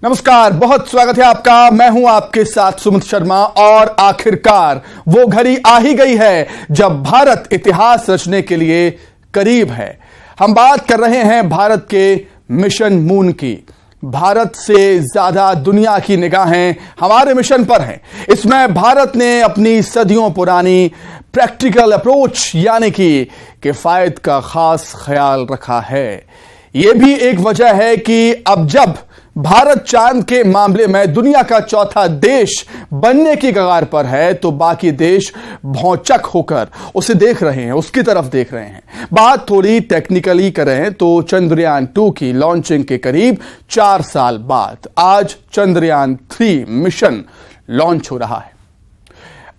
नमस्कार, बहुत स्वागत है आपका। मैं हूं आपके साथ सुमित शर्मा और आखिरकार वो घड़ी आ ही गई है जब भारत इतिहास रचने के लिए करीब है। हम बात कर रहे हैं भारत के मिशन मून की। भारत से ज्यादा दुनिया की निगाहें हमारे मिशन पर हैं। इसमें भारत ने अपनी सदियों पुरानी प्रैक्टिकल अप्रोच यानी कि किफायत का खास ख्याल रखा है। यह भी एक वजह है कि अब जब भारत चांद के मामले में दुनिया का चौथा देश बनने की कगार पर है तो बाकी देश भौचक होकर उसे देख रहे हैं, उसकी तरफ देख रहे हैं। बात थोड़ी टेक्निकली करें तो चंद्रयान 2 की लॉन्चिंग के करीब 4 साल बाद आज चंद्रयान 3 मिशन लॉन्च हो रहा है।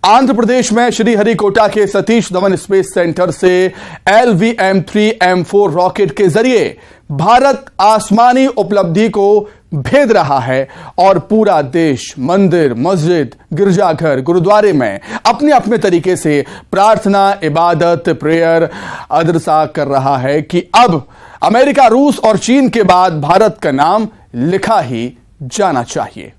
आंध्र प्रदेश में श्रीहरिकोटा के सतीश धवन स्पेस सेंटर से LVM-3M4 रॉकेट के जरिए भारत आसमानी उपलब्धि को भेद रहा है और पूरा देश मंदिर, मस्जिद, गिरजाघर, गुरुद्वारे में अपने अपने तरीके से प्रार्थना, इबादत, प्रेयर अदरसा कर रहा है कि अब अमेरिका, रूस और चीन के बाद भारत का नाम लिखा ही जाना चाहिए।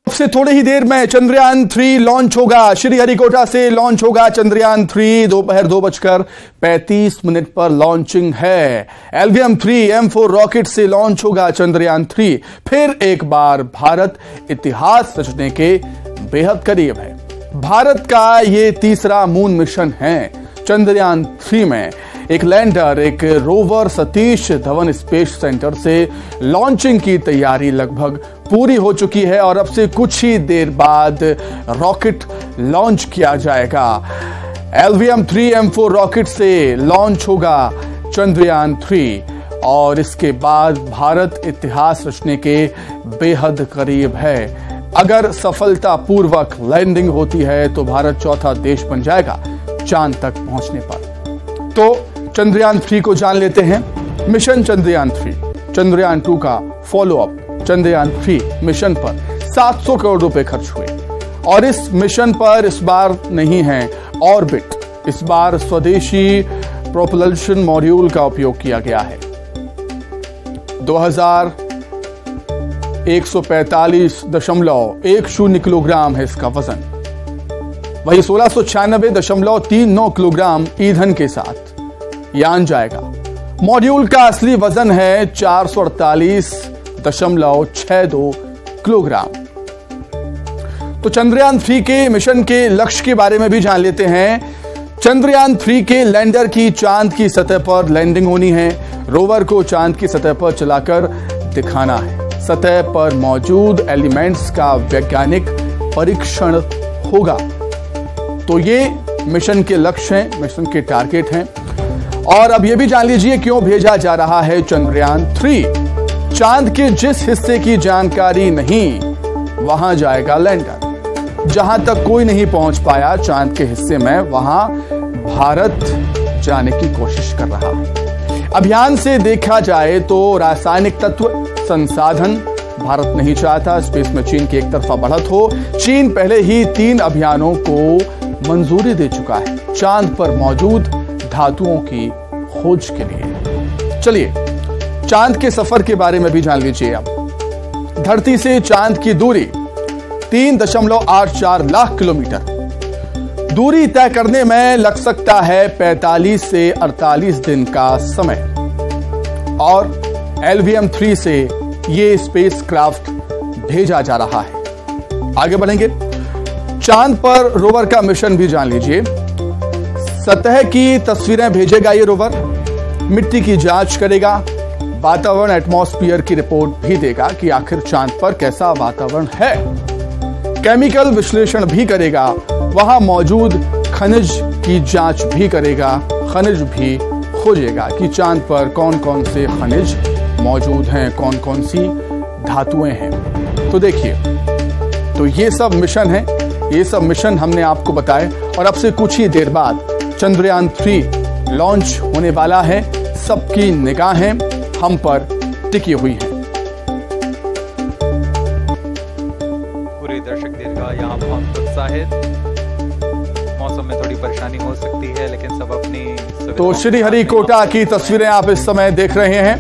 से थोड़ी ही देर में चंद्रयान 3 लॉन्च होगा। श्रीहरिकोटा से लॉन्च होगा चंद्रयान 3। दोपहर 2:35 पर लॉन्चिंग है। LVM-3M4 रॉकेट से लॉन्च होगा चंद्रयान 3। फिर एक बार भारत इतिहास रचने के बेहद करीब है। भारत का यह तीसरा मून मिशन है। चंद्रयान 3 में एक लैंडर, एक rover Satish Dhawan space centre से लॉन्चिंग की तैयारी लगभग पूरी हो चुकी है और अब से कुछ ही देर बाद रॉकेट लॉन्च किया जाएगा। LVM-3M4 रॉकेट से लॉन्च होगा चंद्रयान 3 और इसके बाद भारत इतिहास रचने के बेहद करीब है। अगर सफलतापूर्वक लैंडिंग होती है तो भारत चौथा देश बन जाएगा चांद तक पहुंचने पर। तो चंद्रयान 3 को जान लेते हैं। मिशन चंद्रयान 3, चंद्रयान 2 का फॉलोअप चंद्रयान 3 मिशन पर 700 करोड़ रुपए खर्च हुए और इस मिशन पर इस बार नहीं है ऑर्बिट, इस बार स्वदेशी प्रोपल्शन मॉड्यूल का उपयोग किया गया है। 2145.10 किलोग्राम है इसका वजन, वही 1696.39 किलोग्राम ईंधन के साथ यान जाएगा। मॉड्यूल का असली वजन है 448.62 किलोग्राम। तो चंद्रयान 3 के मिशन के लक्ष्य के बारे में भी जान लेते हैं। चंद्रयान 3 के लैंडर की चांद की सतह पर लैंडिंग होनी है। रोवर को चांद की सतह पर चलाकर दिखाना है। सतह पर मौजूद एलिमेंट्स का वैज्ञानिक परीक्षण होगा। तो ये मिशन के लक्ष्य हैं, मिशन के टारगेट हैं। और अब यह भी जान लीजिए क्यों भेजा जा रहा है चंद्रयान 3। चांद के जिस हिस्से की जानकारी नहीं, वहां जाएगा लैंडर। जहां तक कोई नहीं पहुंच पाया चांद के हिस्से में, वहां भारत जाने की कोशिश कर रहा है। अभियान से देखा जाए तो रासायनिक तत्व, संसाधन भारत नहीं चाहता स्पेस में चीन की एक तरफा बढ़त हो। चीन पहले ही 3 अभियानों को मंजूरी दे चुका है चांद पर मौजूद धातुओं की खोज के लिए। चलिए चांद के सफर के बारे में भी जान लीजिए। अब धरती से चांद की दूरी 3.84 लाख किलोमीटर। दूरी तय करने में लग सकता है 45 से 48 दिन का समय और LVM-3 से ये स्पेसक्राफ्ट भेजा जा रहा है। आगे बढ़ेंगे, चांद पर रोवर का मिशन भी जान लीजिए। सतह की तस्वीरें भेजेगा ये रोवर, मिट्टी की जांच करेगा, वातावरण एटमॉस्फेयर की रिपोर्ट भी देगा कि आखिर चांद पर कैसा वातावरण है। केमिकल विश्लेषण भी करेगा, वहां मौजूद खनिज की जांच भी करेगा, खनिज भी खोजेगा कि चांद पर कौन कौन से खनिज मौजूद हैं, कौन कौन सी धातुएं हैं। तो देखिए, तो ये सब मिशन है, ये सब मिशन हमने आपको बताए और अब से कुछ ही देर बाद चंद्रयान 3 लॉन्च होने वाला है। सबकी निगाहें हम पर टिकी हुई हैं। पूरे दर्शक दीर्घा यहाँ बहुत उत्साहित। मौसम में थोड़ी परेशानी हो सकती है, लेकिन सब अपनी तो श्रीहरिकोटा की तस्वीरें आप इस समय देख रहे हैं।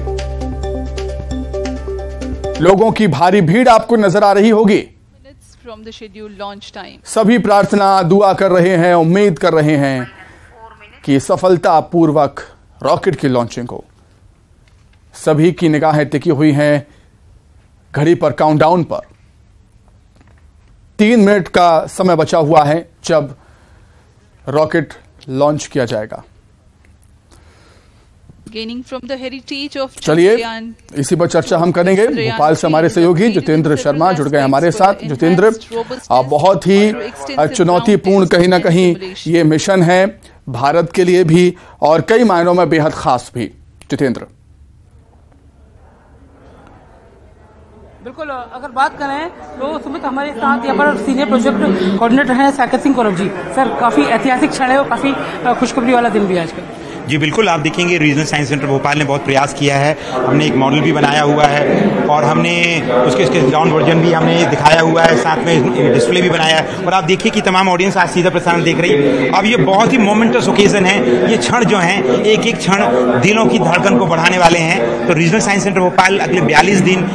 लोगों की भारी भीड़ आपको नजर आ रही होगी। सभी प्रार्थना दुआ कर रहे हैं, उम्मीद कर रहे हैं कि सफलतापूर्वक रॉकेट की लॉन्चिंग हो। सभी की निगाहें टिकी हुई हैं घड़ी पर, काउंटडाउन पर। 3 मिनट का समय बचा हुआ है जब रॉकेट लॉन्च किया जाएगा। चलिए इसी पर चर्चा हम करेंगे। भोपाल से हमारे सहयोगी जितेंद्र शर्मा जुड़ गए हमारे साथ। जितेंद्र, बहुत ही चुनौतीपूर्ण कहीं ना कहीं ये मिशन है, भारत के लिए भी और कई मायनों में बेहद खास भी। जितेंद्र, बिल्कुल, अगर बात करें तो सुमित हमारे साथ यहाँ पर सीनियर प्रोजेक्ट कोऑर्डिनेटर हैं साकेत सिंह कौरव जी। सर, काफी ऐतिहासिक क्षण है और काफी खुशखबरी वाला दिन भी है आज का। जी बिल्कुल, आप देखेंगे रीजनल साइंस सेंटर भोपाल ने बहुत प्रयास किया है। हमने एक मॉडल भी बनाया हुआ है और हमने उसके ग्राउंड वर्जन भी हमने दिखाया हुआ है, साथ में डिस्प्ले भी बनाया है। और आप देखिए कि तमाम ऑडियंस आज सीधा प्रसारण देख रही है। अब ये बहुत ही मोमेंटस ओकेजन है। ये क्षण जो हैं, एक एक क्षण दिलों की धड़कन को बढ़ाने वाले हैं। तो रीजनल साइंस सेंटर भोपाल अगले 42 दिन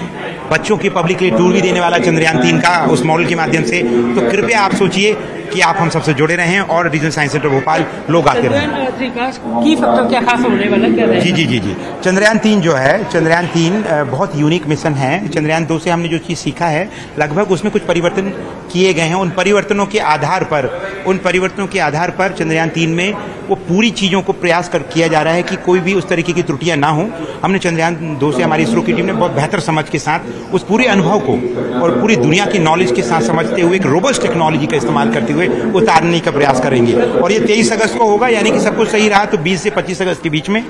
बच्चों के पब्लिक लिए टूर भी देने वाला चंद्रयान 3 का उस मॉडल के माध्यम से। तो कृपया आप सोचिए कि आप हम सबसे जुड़े रहें और रीजनल साइंस सेंटर भोपाल लोग आते रहें। की फैक्टर क्या खास होने वाला क्या है? जी। चंद्रयान 3 जो है, चंद्रयान 3 बहुत यूनिक मिशन है। चंद्रयान 2 से हमने जो चीज़ सीखा है, लगभग उसमें कुछ परिवर्तन किए गए हैं। उन परिवर्तनों के आधार पर चंद्रयान 3 में वो पूरी चीज़ों को प्रयास किया जा रहा है कि कोई भी उस तरीके की त्रुटियां ना हो। हमने चंद्रयान 2 से हमारी इसरो की टीम ने बहुत बेहतर समझ के साथ उस पूरे अनुभव को और पूरी दुनिया की नॉलेज के साथ समझते हुए एक रोबस्ट टेक्नोलॉजी का इस्तेमाल करते हुए उतारने का प्रयास करेंगे। और ये 23 अगस्त को होगा, यानी कि सब कुछ सही रहा तो 20 से 25 अगस्त के बीच में।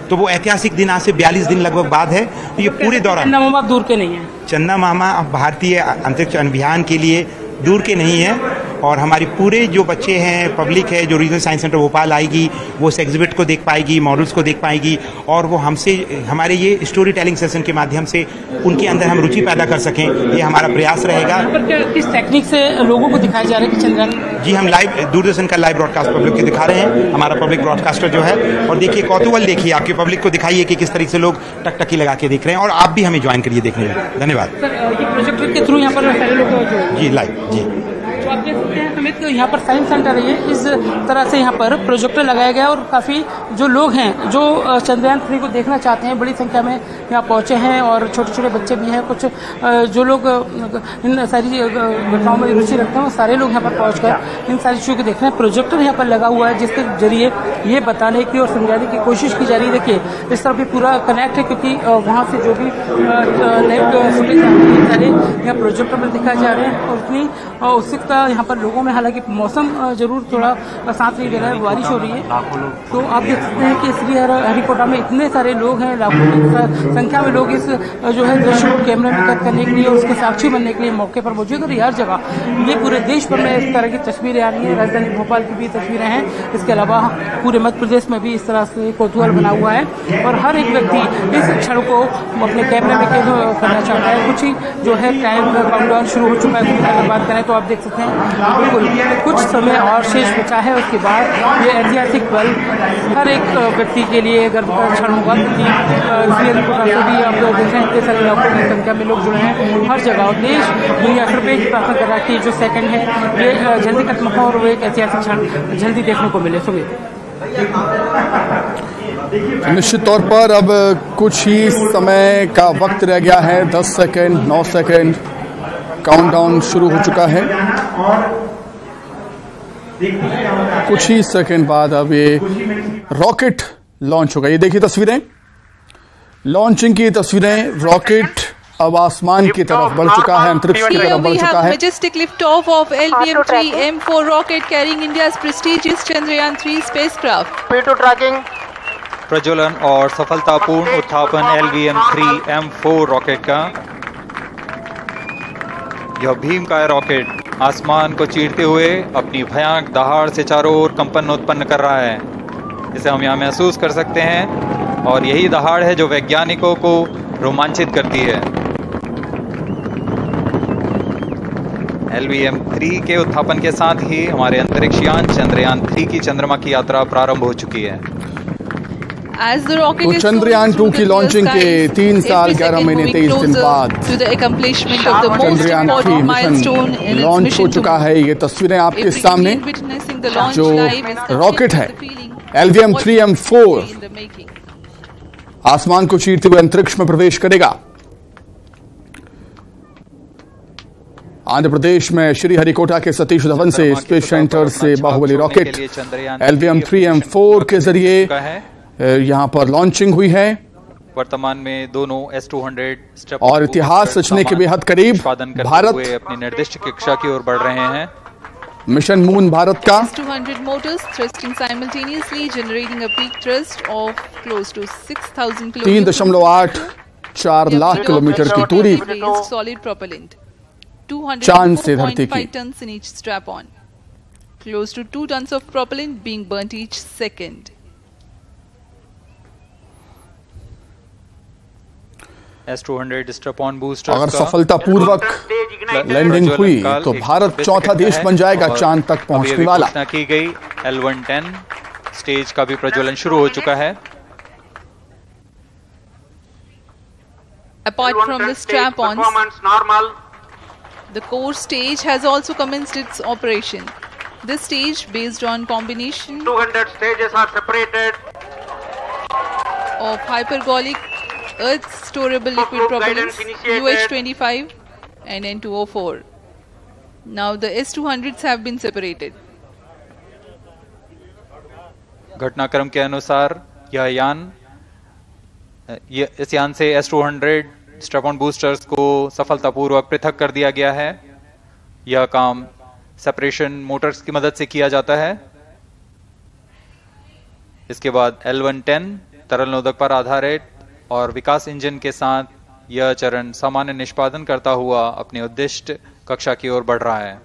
तो वो ऐतिहासिक दिन आज से 42 दिन लगभग बाद है। तो ये पूरे दौरान चंदा मामा दूर के नहीं है। चंदा मामा अब भारतीय अंतरिक्ष अभियान के लिए दूर के नहीं है। और हमारी पूरे जो बच्चे हैं, पब्लिक है जो रीजनल साइंस सेंटर भोपाल आएगी, वो इस एग्जिबिट को देख पाएगी, मॉडल्स को देख पाएगी और वो हमसे हमारे ये स्टोरी टेलिंग सेशन के माध्यम से उनके अंदर हम रुचि पैदा कर सकें, ये हमारा प्रयास रहेगा। पर क्या किस टेक्निक से लोगों को दिखाया जा रहा है कि चंद्रयान? जी, हम लाइव दूरदर्शन का लाइव ब्रॉडकास्ट पब्लिक को दिखा रहे हैं। हमारा पब्लिक ब्रॉडकास्टर जो है, और देखिए कौतूहल देखिए, आपके पब्लिक को दिखाइए कि किस तरीके से लोग टकटकी लगा के देख रहे हैं और आप भी हमें ज्वाइन करिए देखने में। धन्यवाद। प्रोजेक्टर के थ्रू यहाँ पर सारे लोग जी लाइव जी। तो आप देख सकते हैं समित, यहाँ पर साइंस सेंटर है, इस तरह से यहाँ पर प्रोजेक्टर लगाया गया और काफ़ी जो लोग हैं जो चंद्रयान 3 को देखना चाहते हैं बड़ी संख्या में यहाँ पहुँचे हैं और छोटे छोटे बच्चे भी हैं। कुछ जो लोग इन सारी घटनाओं में रुचि रखते हैं वो सारे लोग यहाँ पर पहुँचकर इन सारी चीज़ों को देख रहे हैं। प्रोजेक्टर यहाँ पर लगा हुआ है जिसके जरिए ये बताने की और समझाने की कोशिश की जा रही है। देखिए इस तरह भी पूरा कनेक्ट है, क्योंकि वहाँ से जो भी लाइव फुटेज सारे यहाँ प्रोजेक्टर में दिखाए जा रहे हैं। और उतनी उत्सुकता यहाँ पर लोगों में, हालांकि मौसम जरूर थोड़ा साथ नहीं दे रहा है, बारिश हो रही है। तो आप देख सकते हैं कि श्रीहरिकोटा में इतने सारे लोग हैं, लाखों की संख्या में लोग इस जो है दृश्य को कैमरे में कैद करने के लिए और उसके साक्षी बनने के लिए मौके पर मौजूद है। हर जगह ये पूरे देश भर में इस तरह की तस्वीरें आ रही हैं। राजधानी भोपाल की भी तस्वीरें हैं, इसके अलावा पूरे मध्य प्रदेश में भी इस तरह से कौतूहल बना हुआ है और हर एक व्यक्ति इस क्षण को अपने कैमरे में कैद करना चाहता है। कुछ ही जो है टाइम काउंटडाउन शुरू हो चुका है। अगर बात करें तो आप देख सकते हैं बिल्कुल कुछ समय और शेष बचा है, उसके बाद ये ऐतिहासिक पल हर एक व्यक्ति के लिए गर्व का क्षण होगा। श्रीहरिकोटा से भी आप लोग देख रहे हैं इतने सारे लाखों की संख्या में लोग जुड़े हैं हर जगह। देश दुनिया हर पे प्रार्थना कर रहा है कि जो सेकंड है ये जल्दी खत्म हो और वो एक ऐतिहासिक क्षण जल्दी देखने को मिले। सुमित, निश्चित तौर पर अब कुछ ही समय का वक्त रह गया है। 10 सेकेंड, 9 सेकेंड, काउंटडाउन शुरू हो चुका है। कुछ ही सेकेंड बाद अब ये रॉकेट लॉन्च होगा। ये देखिए तस्वीरें, लॉन्चिंग की तस्वीरें। रॉकेट अब आसमान की तरफ बढ़ चुका है, अंतरिक्ष की तरफ बढ़ चुका है। Majestic liftoff of LVM-3 M4 rocket carrying India's prestigious Chandrayaan 3 spacecraft. P2 tracking. प्रज्वलन और सफलतापूर्ण उत्थापन LVM-3 M4 रॉकेट का। यह भीमकाय रॉकेट आसमान को चीरते हुए अपनी भयानक दहाड़ से चारों ओर कंपन उत्पन्न कर रहा है। इसे हम यहाँ महसूस कर सकते हैं और यही दहाड़ है जो वैज्ञानिकों को रोमांचित करती है। LVM-3 के उत्थापन के साथ ही हमारे अंतरिक्ष यान चंद्रयान 3 की चंद्रमा की यात्रा प्रारंभ हो चुकी है। तो चंद्रयान 2 की लॉन्चिंग के 3 साल 11 महीने 23 दिन बाद चंद्रयान 3 मिशन लॉन्च हो चुका है। ये तस्वीरें आपके सामने, जो रॉकेट है LVM-3 M4 आसमान को चीरते हुए अंतरिक्ष में प्रवेश करेगा। आंध्र प्रदेश में श्रीहरिकोटा के सतीश धवन से स्पेस सेंटर से बाहुबली रॉकेट LVM-3 M4 के जरिए यहां पर लॉन्चिंग हुई है। वर्तमान में दोनों S-200 और इतिहास रचने के बेहद करीब भारत अपनी निर्दिष्ट कक्षा की ओर बढ़ रहे हैं। मिशन मून भारत का S-200 motors thrusting simultaneously, generating a peak thrust of close to 6,000 kilometers. 3.84 lakh kilometre की दूरी solid propellant. चांद से धरती की 204.5 tons in each strap-on. Close to 2 tons of propellant being burnt each second. S-200 strap-on boosters अगर सफलतापूर्वक landing हुई तो भारत चौथा देश बन जाएगा चांद तक पहुंचने वाला। की गई L-110 स्टेज का भी प्रज्वलन शुरू हो चुका है। Apart from the strap-ons, the core stage has also commenced its operation. This stage, based on combination 200 stages are separated of hypergolic Earth storable liquid propellants UH-25 and N-204. Now the S-200s have been separated. घटनाक्रम के अनुसार इस यान से S-200 strap-on boosters को सफलतापूर्वक पृथक कर दिया गया है। यह काम सेपरेशन मोटर्स की मदद से किया जाता है। इसके बाद L-110 तरल नोदक पर आधारित और विकास इंजन के साथ यह चरण सामान्य निष्पादन करता हुआ अपनी उद्दिष्ट कक्षा की ओर बढ़ रहा है।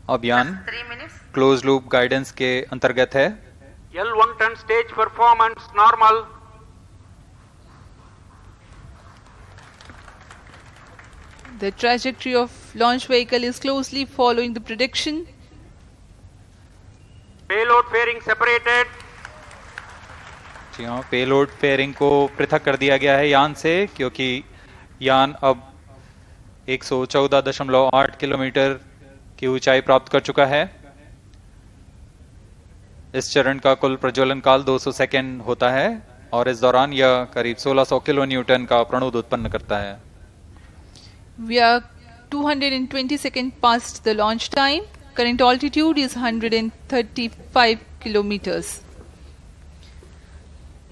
अब यान क्लोज लूप गाइडेंस के अंतर्गत है। L-110 stage performance normal. The trajectory of launch vehicle is closely following the prediction. Payload fairing separated. जी हाँ, पेलोड फेयरिंग को पृथक कर दिया गया है यान से, क्योंकि यान अब 114.8 किलोमीटर की ऊंचाई प्राप्त कर चुका है। इस चरण का कुल प्रज्वलन काल 200 सेकेंड होता है और इस दौरान यह करीब 1600 किलो न्यूटन का प्रणोद उत्पन्न करता है। We are 220 seconds past the launch time. Current altitude is 135 kilometers.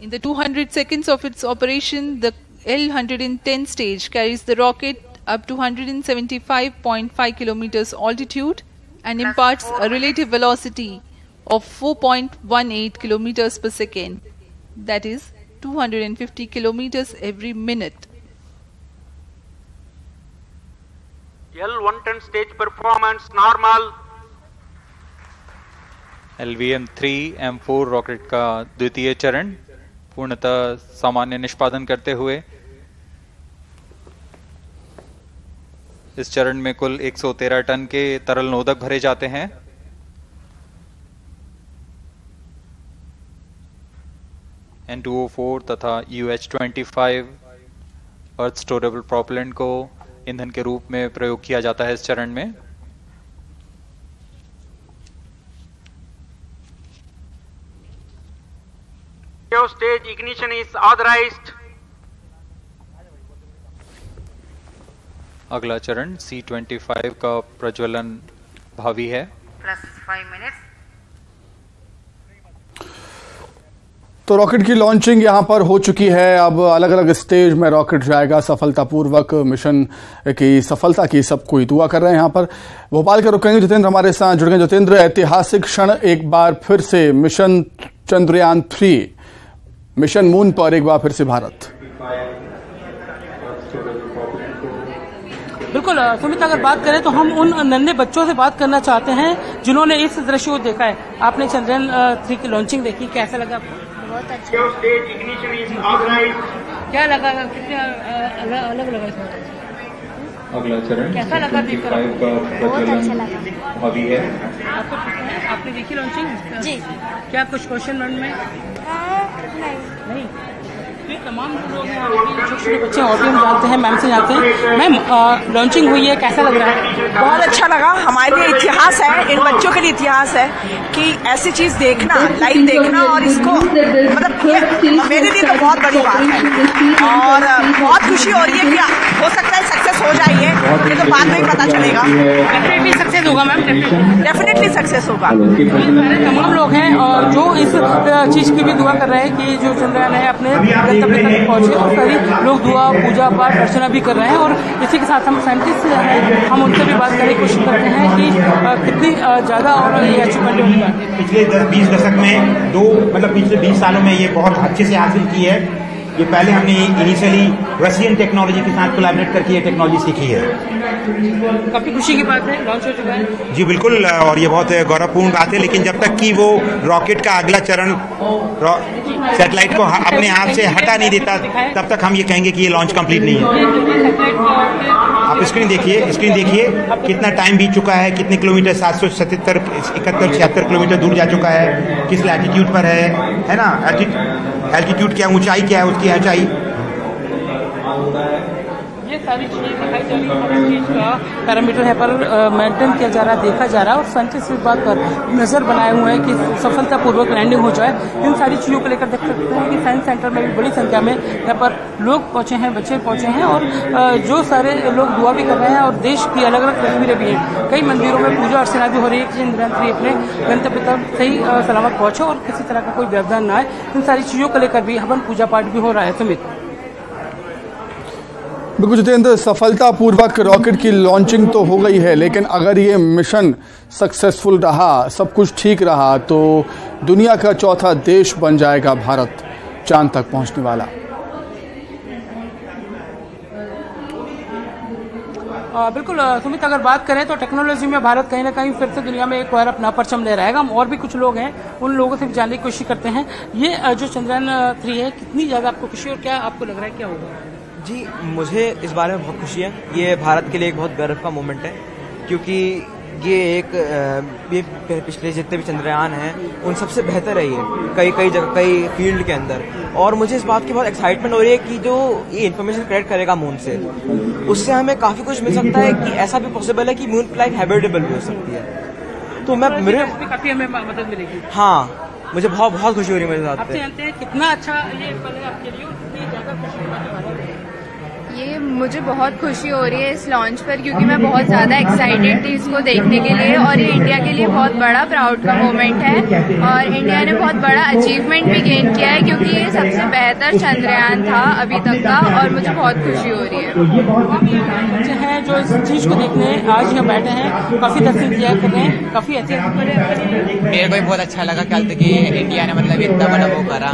In the 200 seconds of its operation, the L-110 stage carries the rocket up to 175.5 kilometers altitude and imparts a relative velocity of 4.18 kilometers per second, that is 250 kilometers every minute. L-110 stage performance normal. LVM-3 M4 rocket का द्वितीय चरण पूर्णतः सामान्य निष्पादन करते हुए इस चरण में कुल 113 टन के तरल नोदक भरे जाते हैं। N-204 तथा UH-25 अर्थ स्टोरेबल प्रोपेलेंट को ईंधन के रूप में प्रयोग किया जाता है इस चरण में। Stage ignition is authorized. अगला चरण C-25 का प्रज्वलन भावी है। Plus 5 minutes. तो रॉकेट की लॉन्चिंग यहां पर हो चुकी है। अब अलग अलग स्टेज में रॉकेट जाएगा सफलतापूर्वक। मिशन की सफलता की सब कोई दुआ कर रहे हैं। यहां पर भोपाल के रुकेंगे जितेंद्र हमारे साथ जुड़ गए। जितेंद्र, ऐतिहासिक क्षण एक बार फिर से मिशन चंद्रयान 3 मिशन मून पर एक बार फिर से भारत। बिल्कुल सुमित, अगर बात करें तो हम उन नन्हे बच्चों से बात करना चाहते हैं जिन्होंने इस दृश्य को देखा है। आपने चंद्रयान 3 की लॉन्चिंग देखी, कैसा लगा आपको? बहुत अच्छा। क्या लगा, कितने अलग लगा इसमें? अगला चरण कैसा लगा देखकर? बहुत अच्छा लगा। अभी है आपको आपने देखी लॉन्चिंग? जी। क्या कुछ क्वेश्चन मन में? नहीं। ये तमाम लोग हैं, छोटे बच्चे और भी हम जानते हैं, मैम से जानते हैं। मैम, लॉन्चिंग हुई है, कैसा लग रहा है? बहुत अच्छा लगा। हमारे लिए इतिहास है, इन बच्चों के लिए इतिहास है कि ऐसी चीज देखना, लाइव देखना, और इसको मतलब ये मेरे लिए तो बहुत बड़ी बात है और बहुत खुशी हो रही है कि हो सकता है सक्सेस हो जाए। ये तो बाद में ही पता चलेगा। डेफिनेटली सक्सेस होगा मैम, डेफिनेटली सक्सेस होगा। तमाम लोग हैं और जो इस चीज की भी दुआ कर रहे हैं कि जो चंद्रयान है अपने गंतव्य तक पहुंचे, और सारी लोग दुआ पूजा पाठ अर्चना भी कर रहे हैं। और इसी के साथ हम साइंटिस्ट हैं, हम उनसे भी बात करने की कोशिश करते हैं कि कितनी ज्यादा और ये अचीवमेंट होगी। पिछले 10-20 दशक में पिछले 20 सालों में ये बहुत अच्छे से हासिल की है। ये पहले हमने इनिशियली रशियन टेक्नोलॉजी के साथ कोलैबोरेट करके ये टेक्नोलॉजी सीखी है। काफी खुशी की बात है, लॉन्च हो चुका है। जी बिल्कुल, और ये बहुत गौरवपूर्ण बात है। लेकिन जब तक कि वो रॉकेट का अगला चरण सैटेलाइट को अपने हाथ से हटा नहीं देता, तब तक हम ये कहेंगे कि ये लॉन्च कंप्लीट नहीं है। आप स्क्रीन देखिए कितना टाइम बीत चुका है, कितने किलोमीटर, 777, 71, 76 किलोमीटर दूर जा चुका है, किस लैटिट्यूड पर है ना, एल्टीट्यूड क्या, ऊंचाई क्या है उसकी, ऊंचाई। ये सारी चीजें दिखाई जा रही है, हर चीज का पैरामीटर है पर मेंटेन किया जा रहा है, देखा जा रहा है। और साइंटिस्ट इस बात पर नजर बनाए हुए हैं कि सफलतापूर्वक लैंडिंग हो जाए। इन सारी चीजों को लेकर देख सकते हैं कि साइंस सेंटर में भी बड़ी संख्या में यहाँ पर लोग पहुंचे हैं, बच्चे पहुंचे हैं, और जो सारे लोग दुआ भी कर रहे हैं। और देश की अलग अलग तस्वीरें भी हैं, कई मंदिरों में पूजा अर्चना भी हो रही है कि चंद्रयान 3 अपने गंतव्य तक सही सलामत पहुंचे और किसी तरह का कोई व्यवधान न आए। इन सारी चीजों को लेकर भी हवन पूजा पाठ भी हो रहा है। सुमित, बिल्कुल जितेंद्र, सफलतापूर्वक रॉकेट की लॉन्चिंग तो हो गई है, लेकिन अगर ये मिशन सक्सेसफुल रहा, सब कुछ ठीक रहा, तो दुनिया का चौथा देश बन जाएगा भारत चांद तक पहुंचने वाला। बिल्कुल सुमित, अगर बात करें तो टेक्नोलॉजी में भारत कहीं ना कहीं फिर से दुनिया में एक बार अपना परचम ले रहेगा। हम और भी कुछ लोग हैं, उन लोगों से भी जानने की कोशिश करते हैं। ये जो चंद्रयान 3 है, कितनी ज्यादा आपको खुशी और क्या आपको लग रहा है क्या होगा? जी, मुझे इस बारे में बहुत खुशी है। ये भारत के लिए एक बहुत गर्व का मोमेंट है, क्योंकि ये पिछले जितने भी चंद्रयान हैं उन सबसे बेहतर है ये कई जगह, कई फील्ड के अंदर। और मुझे इस बात की बहुत एक्साइटमेंट हो रही है कि जो ये इन्फॉर्मेशन क्रिएट करेगा मून से, उससे हमें काफी कुछ मिल सकता है। कि ऐसा भी पॉसिबल है कि मून फ्लाइट हैबिटेबल भी हो सकती है। तो मैं काफी हमें मदद मिलेगी। हाँ, मुझे बहुत खुशी हो रही है मेरे साथ। आपसे जानते हैं कितना अच्छा ये पल है आपके लिए, कितनी ज्यादा खुशी की बात है? ये मुझे बहुत खुशी हो रही है इस लॉन्च पर, क्योंकि मैं बहुत ज़्यादा एक्साइटेड थी इसको देखने के लिए। और ये इंडिया के लिए बहुत बड़ा प्राउड का मोमेंट है और इंडिया ने बहुत बड़ा अचीवमेंट भी गेन किया है, क्योंकि ये सबसे बेहतर चंद्रयान था अभी तक का। और मुझे बहुत खुशी हो रही है। बच्चे हैं जो इस चीज को देखने आज यहाँ बैठे हैं, काफी तस्वीर किया कर रहे हैं, काफी अच्छे। मेरे को भी बहुत अच्छा लगा कि इंडिया ने मतलब इतना बड़ा वो करा,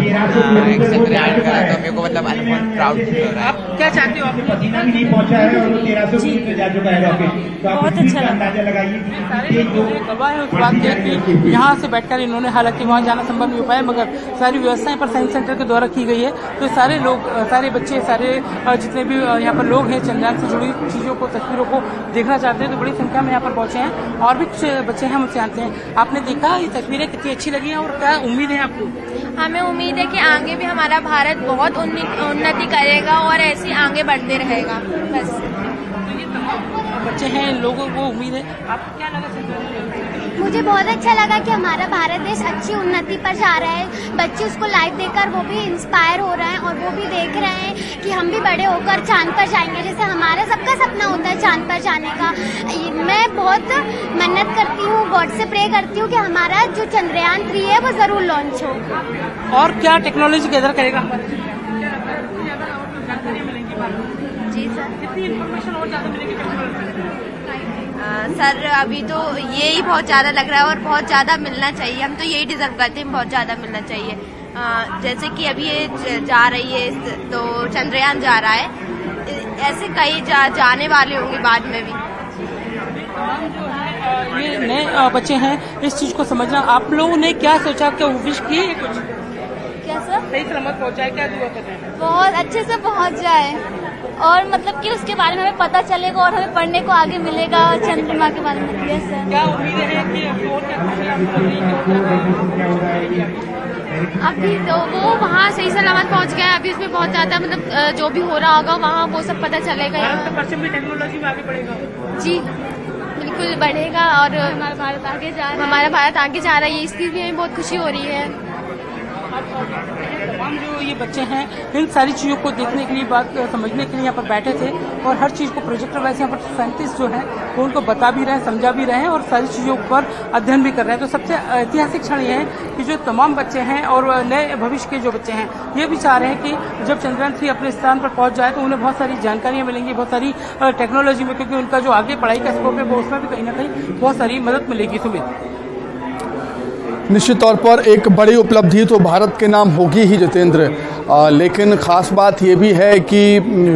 एक चंद्रयान करा, तो मेरे को मतलब बहुत प्राउड हो रहा है। आप क्या चाहते हो? पहुंचा है और 1300 मीटर जा चुका है रॉकेट। बहुत अच्छा लगा। सारे गवाह है उस बात के कि यहाँ से बैठकर इन्होंने, हालांकि वहाँ जाना संभव नहीं हो पाया, मगर सारी व्यवस्थाएं पर साइंस सेंटर के द्वारा की गई है। तो सारे लोग, सारे बच्चे, सारे जितने भी यहाँ पर लोग हैं चंद्रयान से जुड़ी चीजों को, तस्वीरों को देखना चाहते हैं, तो बड़ी संख्या में यहाँ पर पहुंचे हैं। और भी कुछ बच्चे हैं, मुझसे जानते हैं, आपने देखा ये तस्वीरें कितनी अच्छी लगी हैं और क्या उम्मीद है आपको? हमें उम्मीद है कि आगे भी हमारा भारत बहुत उन्नति करेगा और ऐसे आगे बढ़ते रहेगा। बस बच्चे हैं, लोगों को उम्मीद है। आपको क्या लगा? मुझे बहुत अच्छा लगा कि हमारा भारत देश अच्छी उन्नति पर जा रहा है। बच्चे उसको लाइव देखकर वो भी इंस्पायर हो रहे हैं और वो भी देख रहे हैं कि हम भी बड़े होकर चांद पर जाएंगे, जैसे हमारा सबका सपना होता है चांद पर जाने का। मैं बहुत मन्नत करती हूँ, गॉड से प्रे करती हूँ कि हमारा जो चंद्रयान 3 है वो जरूर लॉन्च हो। और क्या टेक्नोलॉजी गैदर करेगा? जी सर, कितनी इन्फॉर्मेशन और ज्यादा मिलेगी? सर अभी तो यही बहुत ज़्यादा लग रहा है और बहुत ज़्यादा मिलना चाहिए। हम तो यही डिजर्व करते हैं, बहुत ज़्यादा मिलना चाहिए। जैसे कि अभी ये जा रही है, तो चंद्रयान जा रहा है, ऐसे कई जाने वाले होंगे बाद में भी। ये नए बच्चे हैं, इस चीज को समझना, आप लोगों ने क्या सोचा, क्या विश की है कुछ? क्या सर? सही सलामत पहुंचाए, क्या दुआ कर रहे हैं? बहुत अच्छे से पहुंच जाए और मतलब कि उसके बारे में हमें पता चलेगा और हमें पढ़ने को आगे मिलेगा चंद्रमा के बारे में। Yes sir. क्या उम्मीदें हैं कि अभी तो वो वहाँ सही सलामत पहुँच गया है। अभी उसमें बहुत ज्यादा मतलब जो भी हो रहा होगा वहाँ वो सब पता चलेगा। परसेंट भी टेक्नोलॉजी में आगे बढ़ेगा जी, बिल्कुल बढ़ेगा और हमारा भारत आगे जा रहा है। इस चीज में हमें बहुत खुशी हो रही है। तमाम जो ये बच्चे हैं इन सारी चीज़ों को देखने के लिए, बात समझने के लिए यहाँ पर बैठे थे और हर चीज़ को प्रोजेक्टर वैसे यहाँ पर साइंटिस्ट जो है वो उनको बता भी रहे हैं, समझा भी रहे हैं और सारी चीज़ों पर अध्ययन भी कर रहे हैं। तो सबसे ऐतिहासिक क्षण ये है कि जो तमाम बच्चे हैं और नए भविष्य के जो बच्चे हैं ये भी चाह रहे हैं कि जब चंद्रयान 3 अपने स्थान पर पहुंच जाए तो उन्हें बहुत सारी जानकारियाँ मिलेंगी, बहुत सारी टेक्नोलॉजी में, क्योंकि उनका जो आगे पढ़ाई का स्कोप है वो उसमें भी कहीं ना कहीं बहुत सारी मदद मिलेगी। सुमित, निश्चित तौर पर एक बड़ी उपलब्धि तो भारत के नाम होगी ही जितेंद्र, लेकिन ख़ास बात ये भी है कि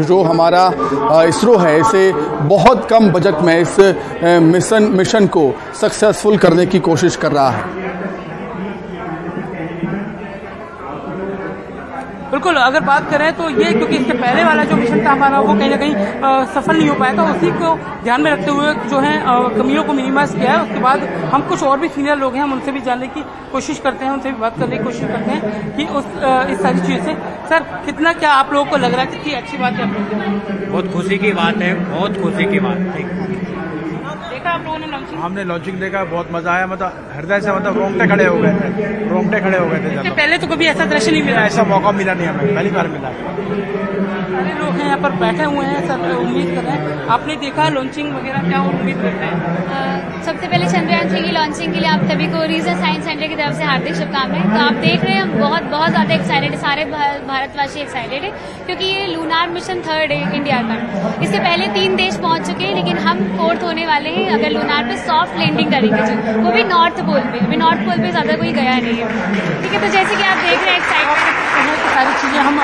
जो हमारा इसरो है इसे बहुत कम बजट में इस मिशन को सक्सेसफुल करने की कोशिश कर रहा है। बिल्कुल, अगर बात करें तो ये क्योंकि इसके पहले वाला जो मिशन था हमारा वो कहीं ना कहीं सफल नहीं हो पाया था, उसी को ध्यान में रखते हुए जो है कमियों को मिनिमाइज किया है। उसके बाद हम कुछ और भी सीनियर लोग हैं, हम उनसे भी जानने की कोशिश करते हैं, उनसे भी बात करने की कोशिश करते हैं कि इस सारी चीज़ से सर कितना क्या आप लोगों को लग रहा है, कितनी अच्छी बात है आप लोगों को? बहुत खुशी की बात है, बहुत खुशी की बात है। देखा आप लोगों ने लॉन्चिंग? हमने लॉन्चिंग देखा, बहुत मजा आया, मतलब हृदय से मतलब रोंगटे खड़े हो गए थे। इससे पहले तो कभी ऐसा दृश्य नहीं मिला, ऐसा मौका मिला नहीं हमें, पहली बार मिला। सारे लोग हैं यहाँ पर बैठे हुए हैं, सब उम्मीद कर रहे हैं। आपने देखा लॉन्चिंग वगैरह, क्या उम्मीद करते हैं? सबसे पहले चंद्रयान 3 की लॉन्चिंग के लिए आप सभी को रीजन साइंस सेंटर की तरफ से हार्दिक शुभकामनाएं। तो आप देख रहे हैं हम बहुत ज़्यादा एक्साइटेड है, सारे भारतवासी एक्साइटेड है क्योंकि ये लूनार मिशन 3rd है इंडिया का। इससे पहले 3 देश पहुंच चुके हैं लेकिन हम 4th होने वाले हैं अगर लूनार पे सॉफ्ट लैंडिंग करेंगे जो, वो भी नॉर्थ पोल पे। अभी नॉर्थ पोल पे ज़्यादा कोई गया नहीं है, ठीक है। तो जैसे कि आप देख रहे हैं एक्साइटमेंट सारी चीज़ें हम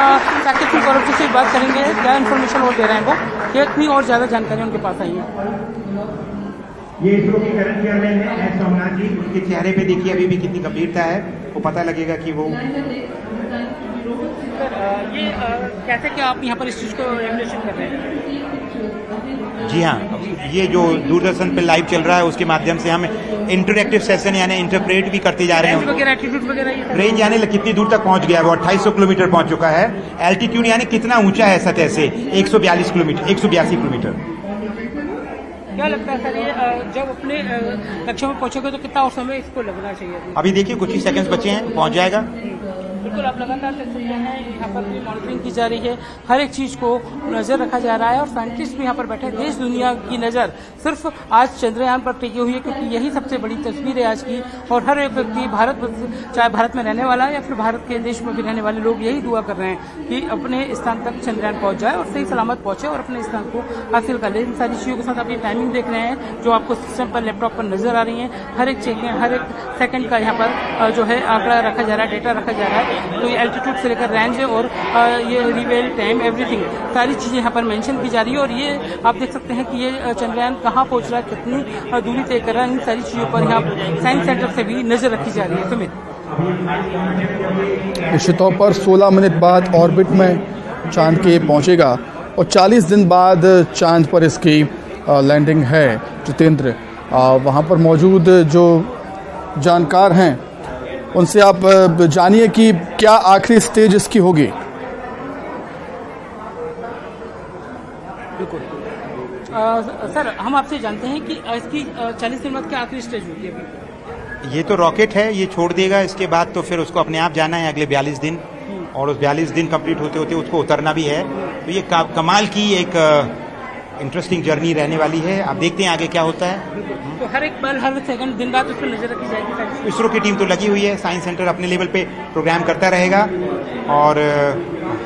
साकेत गौरव जी से बात करेंगे, क्या इन्फॉर्मेशन वो दे रहे हैं, वो इतनी और ज़्यादा जानकारी उनके पास आई है। ये इसरो के करंट चेयरमैन है एस सोमनाथ जी, उनके चेहरे पे देखिए अभी भी कितनी गंभीरता है, वो पता लगेगा कि वो ये कैसे क्या आप यहाँ पर इस चीज़ को रेगुलेशन कर रहे हैं? जी हाँ, ये जो दूरदर्शन पे लाइव चल रहा है उसके माध्यम से हम इंटरएक्टिव सेशन यानी इंटरप्रेट भी करते जा रहे हैं। रेंज यानी कितनी दूर तक पहुंच गया है, वो 2800 किलोमीटर पहुंच चुका है। एल्टीट्यूड यानी कितना ऊंचा है सतह से, 182 किलोमीटर। क्या लगता है सर, ये जब अपने लक्ष्य में पहुंचोगे तो कितना और समय इसको लगना चाहिए? अभी देखिए कुछ ही सेकंड्स बचे हैं, पहुंच जाएगा। बिल्कुल, आप लगातार देख सकते हैं यहाँ पर भी मॉनिटरिंग की जा रही है, हर एक चीज़ को नज़र रखा जा रहा है और साइंटिस्ट भी यहाँ पर बैठे। देश दुनिया की नज़र सिर्फ आज चंद्रयान पर टिकी हुई है क्योंकि यही सबसे बड़ी तस्वीर है आज की। और हर एक व्यक्ति भारत, चाहे भारत में रहने वाला है या फिर भारत के देश में भी रहने वाले लोग यही दुआ कर रहे हैं कि अपने स्थान तक चंद्रयान पहुँच जाए और सही सलामत पहुँचे और अपने स्थान को हासिल कर ले। इन सारी चीज़ों के साथ आप ये टाइमिंग देख रहे हैं जो आपको सिस्टम पर, लैपटॉप पर नजर आ रही है। हर एक सेकंड का यहाँ पर जो है आंकड़ा रखा जा रहा है, डेटा रखा जा रहा है। तो ये एल्टीट्यूड से लेकर रेंज और ये रिवेल टाइम, एवरीथिंग सारी चीज़ें यहाँ पर मेंशन की जा रही है। और ये आप देख सकते हैं कि ये चंद्रयान कहाँ पहुँच रहा है, कितनी दूरी तय कर रहा है, इन सारी चीज़ों पर यहाँ साइंस सेंटर से भी नजर रखी जा रही है। सुमित, निश्चित तौर पर 16 मिनट बाद ऑर्बिट में चांद के पहुँचेगा और 40 दिन बाद चांद पर इसकी लैंडिंग है। जितेंद्र, वहाँ पर मौजूद जो जानकार हैं उनसे आप जानिए कि क्या आखिरी स्टेज इसकी होगी। बिल्कुल सर, हम आपसे जानते हैं कि इसकी 40 दिन बाद क्या आखिरी स्टेज होगी? अभी ये तो रॉकेट है, ये छोड़ देगा, इसके बाद तो फिर उसको अपने आप जाना है अगले 42 दिन और उस 42 दिन कंप्लीट होते होते उसको उतरना भी है। तो ये कमाल की एक इंटरेस्टिंग जर्नी रहने वाली है। आप देखते हैं आगे क्या होता है। तो हर एक पल, हर सेकंड, दिन रात उस पर नजर रखी जाएगी। इसरो की टीम तो लगी हुई है, साइंस सेंटर अपने लेवल पे प्रोग्राम करता रहेगा और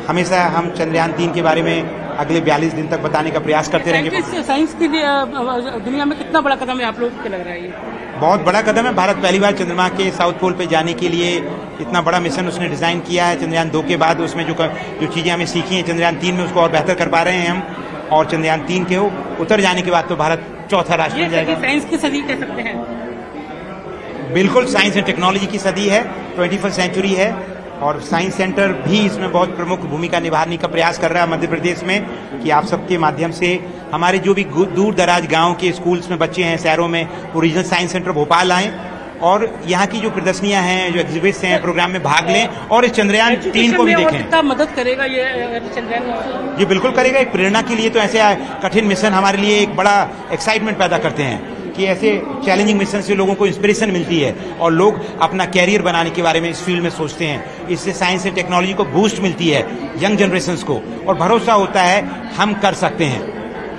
हमेशा हम चंद्रयान 3 के बारे में अगले 42 दिन तक बताने का प्रयास करते रहेंगे। साइंस की दुनिया में कितना बड़ा कदम है आप लोगों को लग रहा है? ये बहुत बड़ा कदम है। भारत पहली बार चंद्रमा के साउथ पोल पे जाने के लिए इतना बड़ा मिशन उसने डिजाइन किया है। चंद्रयान 2 के बाद उसमें जो चीजें हमें सीखी हैं चंद्रयान 3 में उसको और बेहतर कर पा रहे हैं हम। और चंद्रयान 3 के उतर जाने के बाद तो भारत चौथा राष्ट्र बन जाएगा। साइंस की सदी कह सकते हैं। बिल्कुल, साइंस एंड टेक्नोलॉजी की सदी है, 21st सेंचुरी है, और साइंस सेंटर भी इसमें बहुत प्रमुख भूमिका निभाने का प्रयास कर रहा है मध्य प्रदेश में, कि आप सबके माध्यम से हमारे जो भी दूर दराज गांव के स्कूल्स में बच्चे हैं, शहरों में, वो रीजनल साइंस सेंटर भोपाल आएं और यहाँ की जो प्रदर्शनियां हैं, जो एग्जिबिट्स हैं, प्रोग्राम में भाग लें और इस चंद्रयान 3 को भी देखें। कितना मदद करेगा ये चंद्रयान? ये बिल्कुल करेगा। एक प्रेरणा के लिए तो ऐसे कठिन मिशन हमारे लिए एक बड़ा एक्साइटमेंट पैदा करते हैं कि ऐसे चैलेंजिंग मिशन से लोगों को इंस्पिरेशन मिलती है और लोग अपना कैरियर बनाने के बारे में इस फील्ड में सोचते हैं। इससे साइंस एंड टेक्नोलॉजी को बूस्ट मिलती है, यंग जनरेशंस को, और भरोसा होता है हम कर सकते हैं।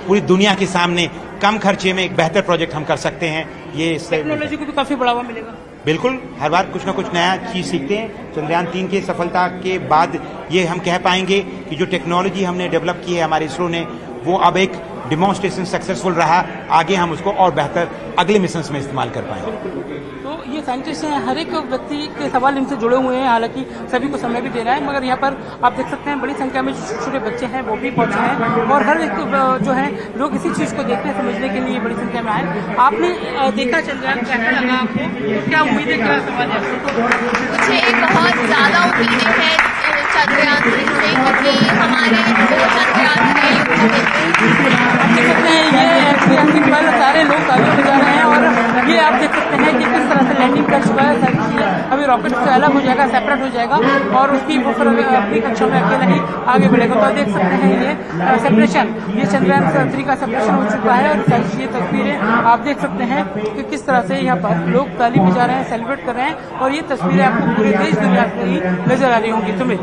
पूरी दुनिया के सामने कम खर्चे में एक बेहतर प्रोजेक्ट हम कर सकते हैं। ये टेक्नोलॉजी को भी काफी बढ़ावा मिलेगा। बिल्कुल, हर बार कुछ ना कुछ नया चीज सीखते हैं। चंद्रयान 3 की सफलता के बाद ये हम कह पाएंगे कि जो टेक्नोलॉजी हमने डेवलप की है हमारे इसरो ने, वो अब एक डिमॉन्स्ट्रेशन सक्सेसफुल रहा। आगे हम उसको और बेहतर अगले मिशन में इस्तेमाल कर पाएंगे। तो ये साइंटिस्ट हैं, हर एक व्यक्ति के सवाल इनसे जुड़े हुए हैं, हालांकि सभी को समय भी दे रहा है, मगर यहाँ पर आप देख सकते हैं बड़ी संख्या में जो छोटे बच्चे हैं वो भी पहुंचे हैं और हर एक जो है लोग इसी चीज को देखने समझने के लिए बड़ी संख्या में आए। आपने देखा चंद्रयान, कैसा लगा आपको? क्या उम्मीदें, क्या सवाल है? मुझे एक बहुत ज्यादा उम्मीदें हैं चंद्रयान 3 से, क्योंकि हमारे दो चंद्रयान पर सारे लोग आगे बजा रहे हैं और ये आप देख सकते हैं कि किस तरह से लैंडिंग कर चुका है सारी चीजें। अभी रॉकेट से अलग हो जाएगा, सेपरेट हो जाएगा और उसकी अपनी कक्षा में अकेला ही आगे बढ़ेगा। तो देख सकते हैं ये सेपरेशन, ये चंद्रयान 3 का सेपरेशन हो चुका है और ये तस्वीरें आप देख सकते हैं कि किस तरह से यहाँ पर लोग ताली बजा रहे हैं, सेलिब्रेट कर रहे हैं और ये तस्वीरें आपको पूरे देश दुनिया से ही नजर आ रही होंगी। तुम्हें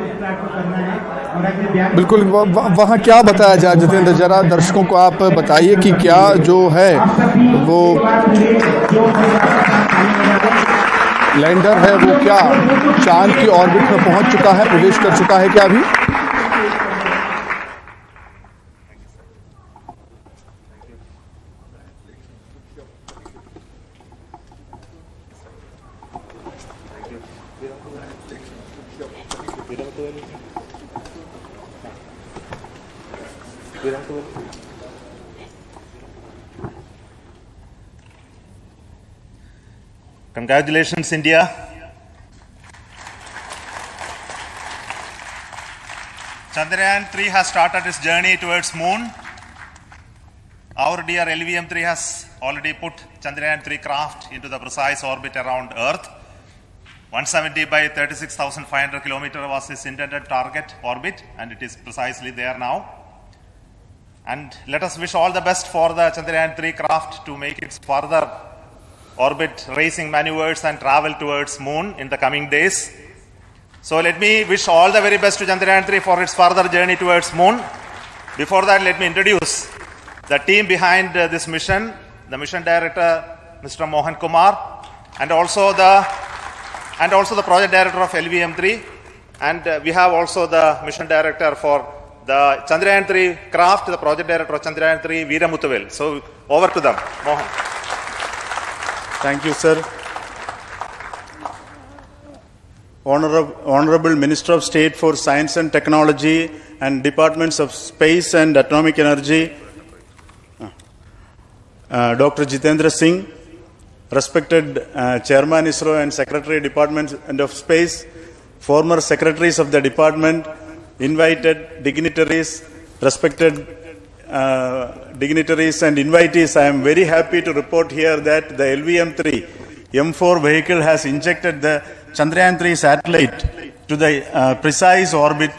बिल्कुल, वहाँ क्या बताया जाए जितेंद्र, जरा दर्शकों को आप बताइए कि क्या जो है वो लैंडर है वो क्या चांद की ऑर्बिट में पहुंच चुका है, प्रवेश कर चुका है क्या अभी? Congratulations, India. Chandrayaan 3 has started its journey towards moon. Our dear LVM-3 has already put Chandrayaan 3 craft into the precise orbit around Earth. 170 by 36,500 kilometers was its intended target orbit, and it is precisely there now. And let us wish all the best for the Chandrayaan 3 craft to make its further orbit racing maneuvers and travel towards moon in the coming days. So let me wish all the very best to Chandrayaan 3 for its further journey towards moon. Before that, let me introduce the team behind this mission, the mission director, Mr. Mohan Kumar, and also the project director of LVM-3, and we have also the mission director for the Chandrayaan 3 craft, the project director of Chandrayaan 3, Veera Muthuvel. So over to them, Mohan. Thank you, sir. Honorable Minister of State for Science and Technology and Departments of Space and Atomic Energy, Dr. Jitendra Singh, respected Chairman ISRO and Secretary Department of Space, former Secretaries of the Department, invited dignitaries, respected dignitaries and invitees, I am very happy to report here that the LVM-3 M4 vehicle has injected the Chandrayaan 3 satellite to the precise orbit,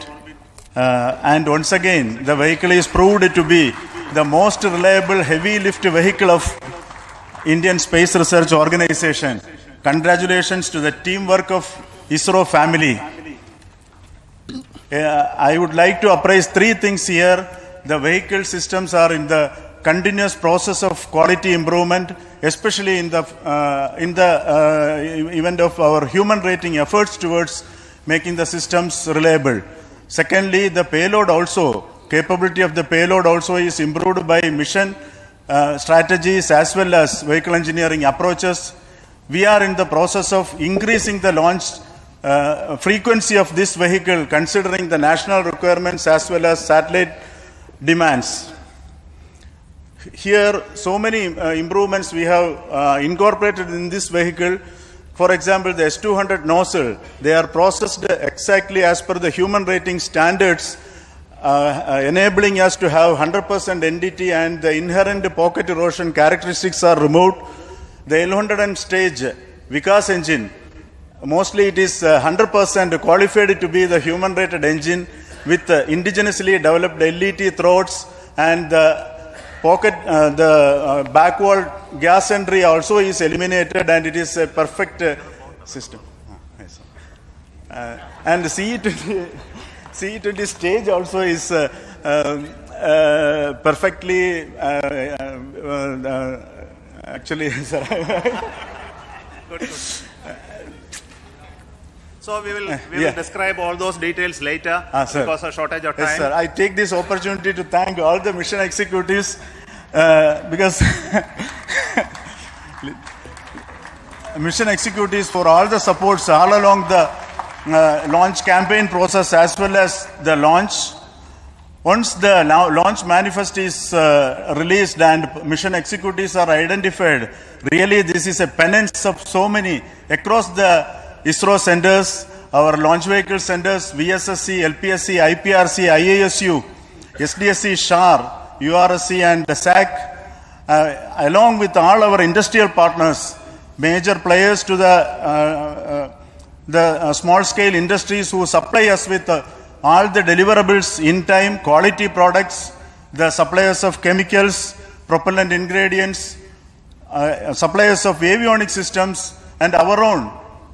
and once again the vehicle is proved to be the most reliable heavy lift vehicle of Indian Space Research Organization. Congratulations to the teamwork of ISRO family. I would like to appraise three things here. The vehicle systems are in the continuous process of quality improvement, especially in the event of our human rating efforts towards making the systems reliable. Secondly, the payload also, capability of the payload also is improved by mission strategies as well as vehicle engineering approaches. We are in the process of increasing the launch frequency of this vehicle considering the national requirements as well as satellite demands. Here, so many improvements we have incorporated in this vehicle. For example, the S200 nozzle, they are processed exactly as per the human rating standards, enabling us to have 100% NDT, and the inherent pocket erosion characteristics are removed. The L100 stage Vikas engine, mostly it is 100% qualified to be the human rated engine with indigenously developed LET throats, and the pocket, the back wall gas entry also is eliminated, and it is a perfect system. And the CE20 stage also is perfectly actually, sir. Good. So we will describe all those details later because of shortage of time. Yes, sir. I take this opportunity to thank all the mission executives because mission executives for all the supports all along the launch campaign process as well as the launch. Once the launch manifest is released and mission executives are identified, really this is a penance of so many across the ISRO centers, our launch vehicle centers, VSSC, LPSC, IPRC, IASU, SDSC, SHAR, URSC and the SAC, along with all our industrial partners, major players to the small scale industries who supply us with all the deliverables in time, quality products, the suppliers of chemicals, propellant ingredients, suppliers of avionics systems, and our own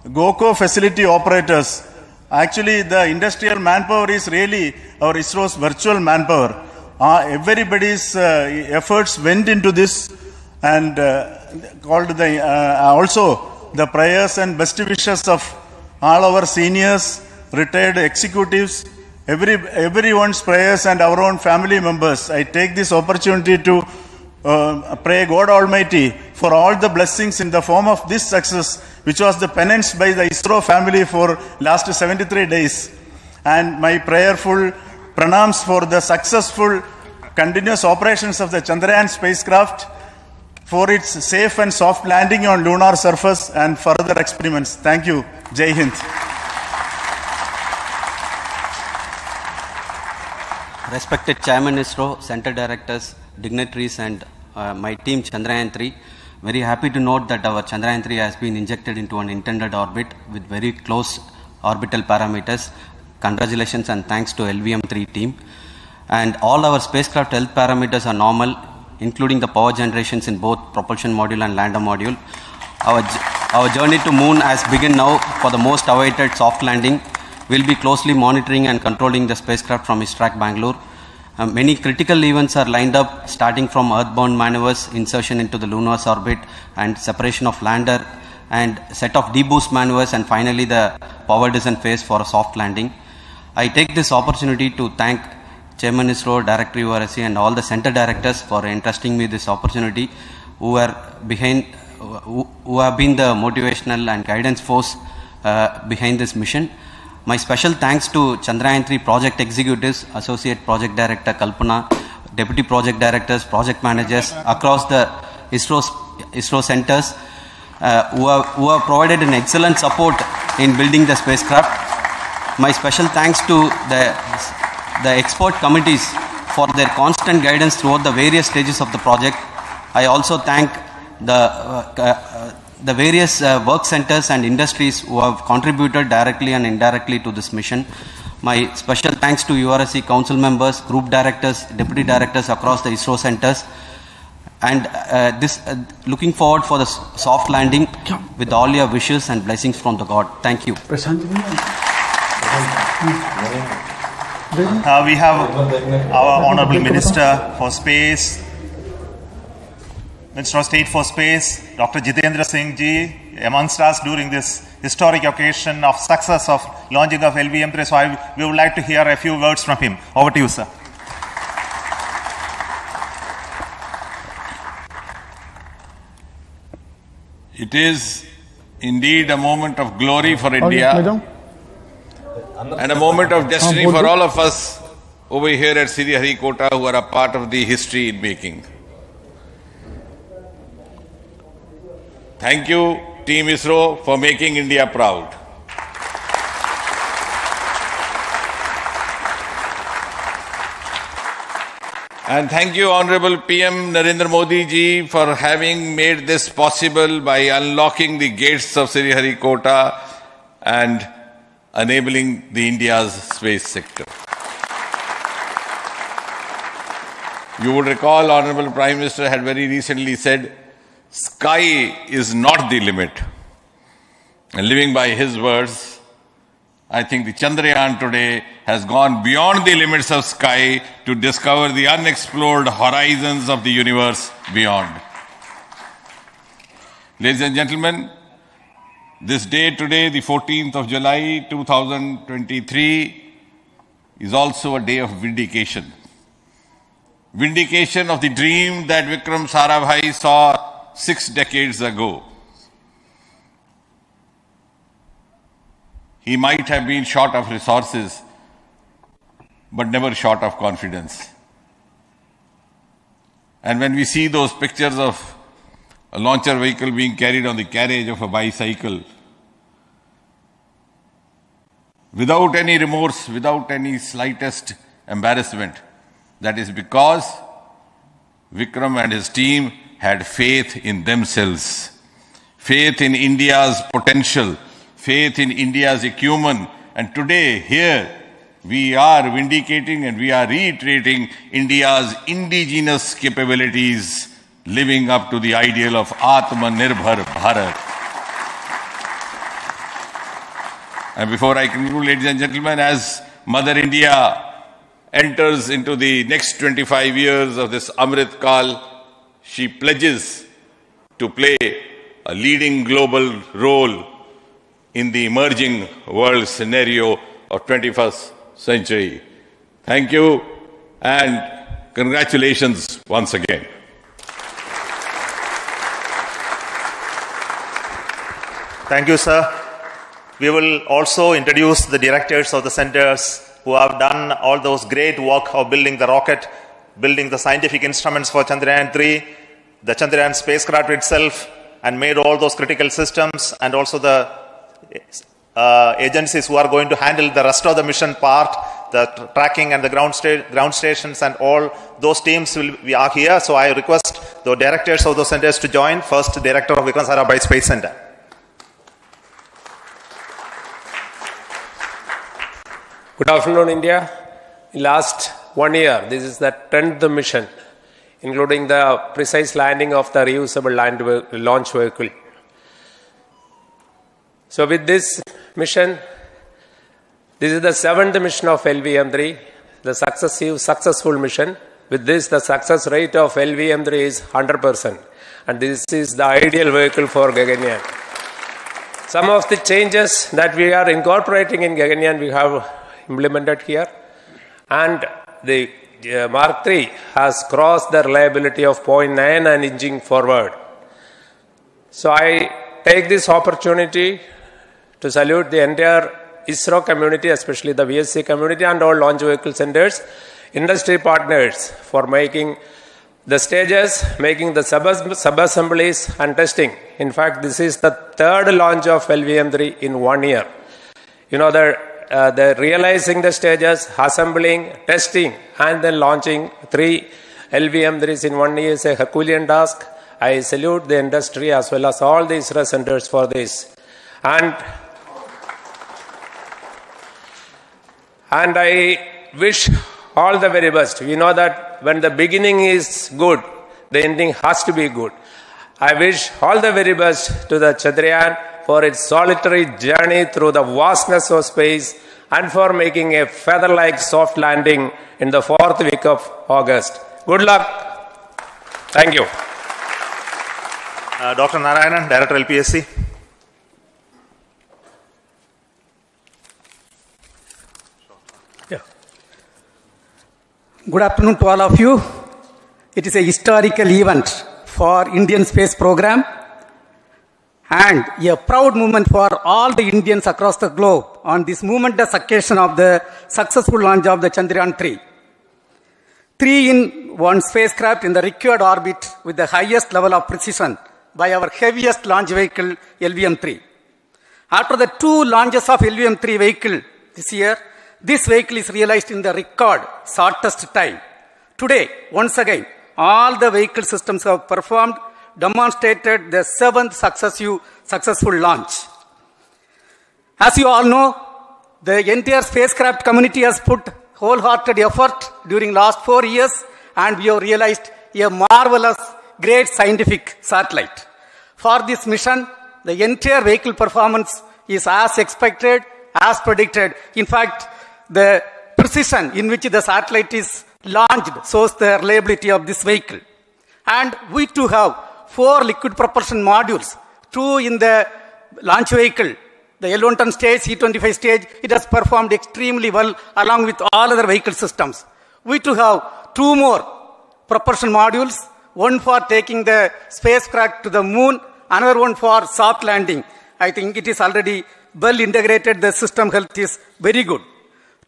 GOCO facility operators. Actually, the industrial manpower is really our ISRO's virtual manpower. Everybody's efforts went into this, and called the also the prayers and best wishes of all our seniors, retired executives, everyone's prayers and our own family members. I take this opportunity to pray God Almighty for all the blessings in the form of this success, which was the penance by the ISRO family for last 73 days. And my prayerful pranams for the successful continuous operations of the Chandrayaan spacecraft, for its safe and soft landing on lunar surface and further experiments. Thank you. Jai Hind. Respected Chairman ISRO, Center Directors, dignitaries and my team Chandrayaan 3, very happy to note that our Chandrayaan 3 has been injected into an intended orbit with very close orbital parameters. Congratulations and thanks to LVM-3 team. And all our spacecraft health parameters are normal, including the power generations in both propulsion module and lander module. Our journey to moon has begun now for the most awaited soft landing. We'll be closely monitoring and controlling the spacecraft from ISTRAC Bangalore. Many critical events are lined up, starting from earthbound maneuvers, insertion into the lunar orbit, and separation of lander, and set of deboost maneuvers, and finally the power descent phase for a soft landing. I take this opportunity to thank Chairman ISRO, Director URSC, and all the center directors for entrusting me this opportunity, who have been the motivational and guidance force behind this mission. My special thanks to Chandrayaan 3 project executives, Associate Project Director Kalpana, Deputy Project Directors, Project Managers across the ISRO centers who have provided an excellent support in building the spacecraft. My special thanks to the expert committees for their constant guidance throughout the various stages of the project. I also thank the various work centers and industries who have contributed directly and indirectly to this mission. My special thanks to URSC council members, group directors, deputy directors across the ISRO centers, and looking forward for the soft landing with all your wishes and blessings from the God. Thank you. We have our Honorable Minister for Space, Minister of State for Space, Dr. Jitendra Singh Ji, amongst us during this historic occasion of success of launching of LVM-3. So we would like to hear a few words from him. Over to you, sir. It is indeed a moment of glory for India and a moment of destiny for all of us over here at Sri Harikota who are a part of the history in making. Thank you, Team ISRO, for making India proud. And thank you, Honorable PM Narendra Modi ji, for having made this possible by unlocking the gates of Sriharikota and enabling the India's space sector. You would recall, Honorable Prime Minister had very recently said, sky is not the limit. And living by his words, I think the Chandrayaan today has gone beyond the limits of sky to discover the unexplored horizons of the universe beyond. Ladies and gentlemen, this day today, the 14th of July 2023, is also a day of vindication. Vindication of the dream that Vikram Sarabhai saw 6 decades ago. He might have been short of resources, but never short of confidence. And when we see those pictures of a launcher vehicle being carried on the carriage of a bicycle, without any remorse, without any slightest embarrassment, that is because Vikram and his team had faith in themselves, faith in India's potential, faith in India's acumen. And today, here, we are vindicating and we are reiterating India's indigenous capabilities, living up to the ideal of Atmanirbhar Bharat. And before I conclude, ladies and gentlemen, as Mother India enters into the next 25 years of this Amrit Kal, she pledges to play a leading global role in the emerging world scenario of 21st century. Thank you and congratulations once again. Thank you, sir. We will also introduce the directors of the centers who have done all those great work of building the rocket, building the scientific instruments for Chandrayaan-3, the Chandrayaan spacecraft itself, and made all those critical systems, and also the agencies who are going to handle the rest of the mission part, the tracking and the ground stations, and all those teams are here. So I request the directors of those centers to join. First, Director of Vikram Sarabhai Space Center. Good afternoon, India. In last 1 year, this is the 10th mission, including the precise landing of the reusable launch vehicle. So with this mission, this is the 7th mission of LVM-3, the successful mission. With this, the success rate of LVM-3 is 100%. And this is the ideal vehicle for Gaganyaan. Some of the changes that we are incorporating in Gaganyaan, we have implemented here. And the Mark III has crossed the reliability of 0.9 and inching forward. So I take this opportunity to salute the entire ISRO community, especially the VSC community and all launch vehicle centers, industry partners for making the stages, making the sub-assemblies and testing. In fact, this is the 3rd launch of LVM-3 in 1 year. You know, the realizing the stages, assembling, testing, and then launching 3 LVM-3s in 1 year is a Herculean task. I salute the industry as well as all the ISRO centers for this. And I wish all the very best. We know that when the beginning is good, the ending has to be good. I wish all the very best to the Chandrayaan for its solitary journey through the vastness of space and for making a feather-like soft landing in the 4th week of August. Good luck. Thank you. Dr. Narayanan, Director LPSC. Good afternoon to all of you. It is a historical event for Indian space program and a proud moment for all the Indians across the globe on this momentous occasion of the successful launch of the Chandrayaan-3. 3-in-1 spacecraft in the required orbit with the highest level of precision by our heaviest launch vehicle, LVM-3. After the 2 launches of LVM-3 vehicle this year, this vehicle is realized in the record shortest time. Today, once again, all the vehicle systems have performed, demonstrated the 7th successful launch. As you all know, the entire spacecraft community has put wholehearted effort during last 4 years, and we have realized a marvelous, great scientific satellite. For this mission, the entire vehicle performance is as expected, as predicted. In fact, the precision in which the satellite is launched shows the reliability of this vehicle. And we too have 4 liquid propulsion modules, 2 in the launch vehicle. The L110 stage, C-25 stage, it has performed extremely well along with all other vehicle systems. We too have 2 more propulsion modules, one for taking the spacecraft to the moon, another one for soft landing. I think it is already well integrated. The system health is very good.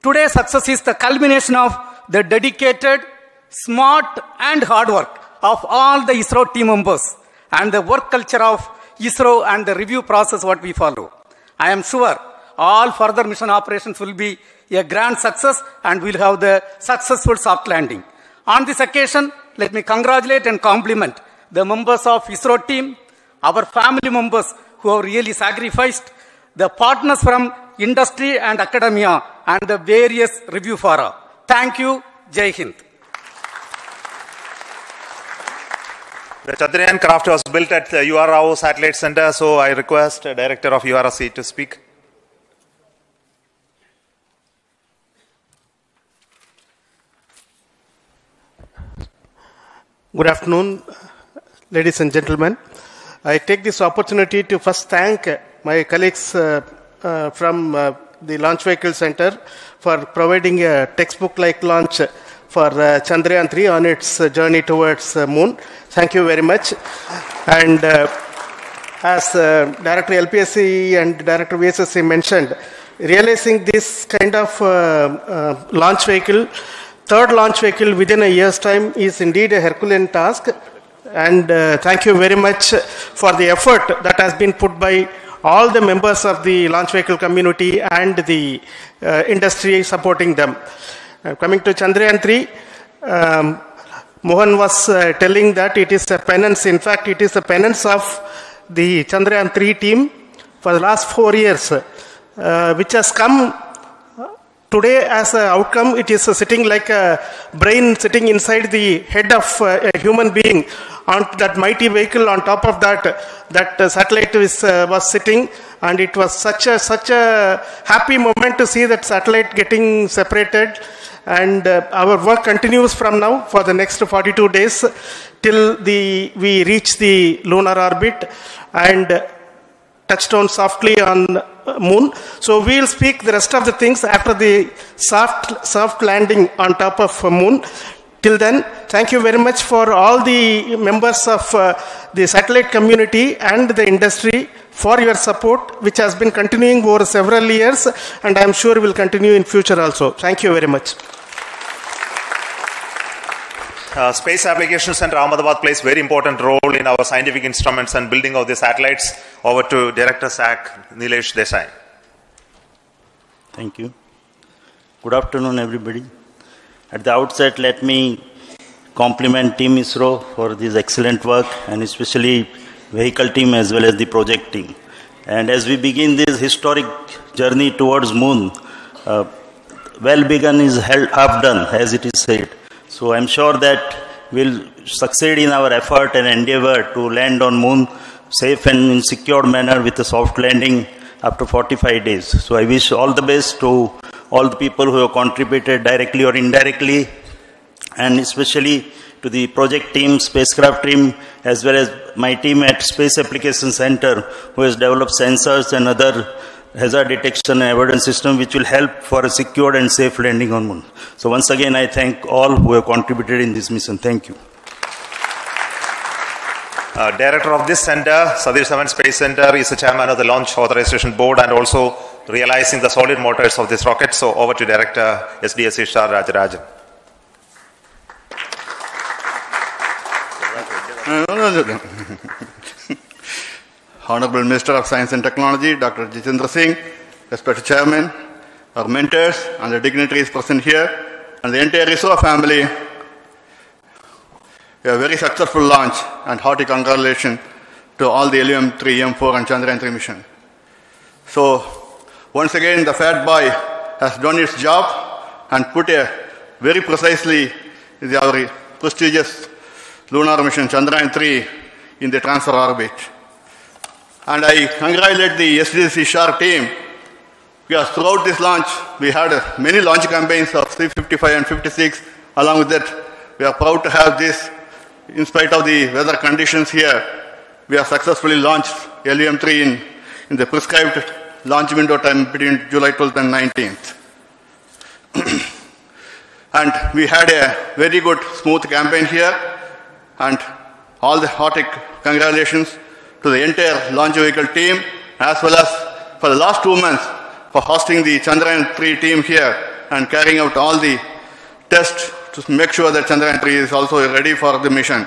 Today's success is the culmination of the dedicated, smart and hard work of all the ISRO team members and the work culture of ISRO and the review process what we follow. I am sure all further mission operations will be a grand success and we'll have the successful soft landing. On this occasion, let me congratulate and compliment the members of ISRO team, our family members who have really sacrificed, the partners from industry and academia, and the various review fora. Thank you. Jai Hind. The Chandrayaan craft was built at the UR Rao Satellite Center, so I request the Director of URC to speak. Good afternoon, ladies and gentlemen. I take this opportunity to first thank my colleagues from the Launch Vehicle Center for providing a textbook-like launch for Chandrayaan 3 on its journey towards moon. Thank you very much. And as Director LPSC and Director VSSC mentioned, realizing this kind of launch vehicle, third launch vehicle within a year's time is indeed a Herculean task. And thank you very much for the effort that has been put by all the members of the launch vehicle community and the industry supporting them. Coming to Chandrayaan 3, Mohan was telling that it is a penance. In fact, it is a penance of the Chandrayaan 3 team for the last 4 years, which has come today as an outcome. It is sitting like a brain sitting inside the head of a human being on that mighty vehicle. On top of that, that satellite was sitting, and it was such a happy moment to see that satellite getting separated. And our work continues from now for the next 42 days till we reach the lunar orbit and touchdown softly on moon. So we'll speak the rest of the things after the soft landing on top of moon. Till then, thank you very much for all the members of the satellite community and the industry for your support, which has been continuing over several years, and I am sure will continue in future also. Thank you very much. Space Application Center Ahmedabad plays very important role in our scientific instruments and building of the satellites. Over to Director SAC, Nilesh Desai. Thank you. Good afternoon, everybody. At the outset, let me compliment Team ISRO for this excellent work, and especially vehicle team as well as the project team. And as we begin this historic journey towards moon, well begun is half done, as it is said. So I'm sure that we'll succeed in our effort and endeavor to land on moon safe and in secure manner with a soft landing after 45 days. So I wish all the best to all the people who have contributed directly or indirectly, and especially to the project team, spacecraft team, as well as my team at Space Application Center, who has developed sensors and other hazard detection and avoidance system which will help for a secure and safe landing on moon. So once again, I thank all who have contributed in this mission. Thank you. Director of this center, Satish Dhawan Space Center, is the chairman of the Launch Authorization Board and also realizing the solid motors of this rocket. So over to Director SDSC Shah Rajarajan. Honorable Minister of Science and Technology, Dr. Jitendra Singh, respected Chairman, our mentors and the dignitaries present here, and the entire ISRO family. A very successful launch and hearty congratulations to all the LVM-3, M4 and Chandrayaan-3 mission. So, once again, the Fat Boy has done its job and put a very precisely our prestigious lunar mission Chandrayaan-3 in the transfer orbit. And I congratulate the SDC SHAR team, because throughout this launch, we had many launch campaigns of 355 and 56. Along with that, we are proud to have this. In spite of the weather conditions here, we have successfully launched LVM-3 in the prescribed launch window time between July 12th and 19th. And we had a very good, smooth campaign here, and all the hearty congratulations to the entire launch vehicle team, as well as for the last 2 months for hosting the Chandrayaan-3 team here and carrying out all the tests to make sure that Chandrayaan-3 is also ready for the mission.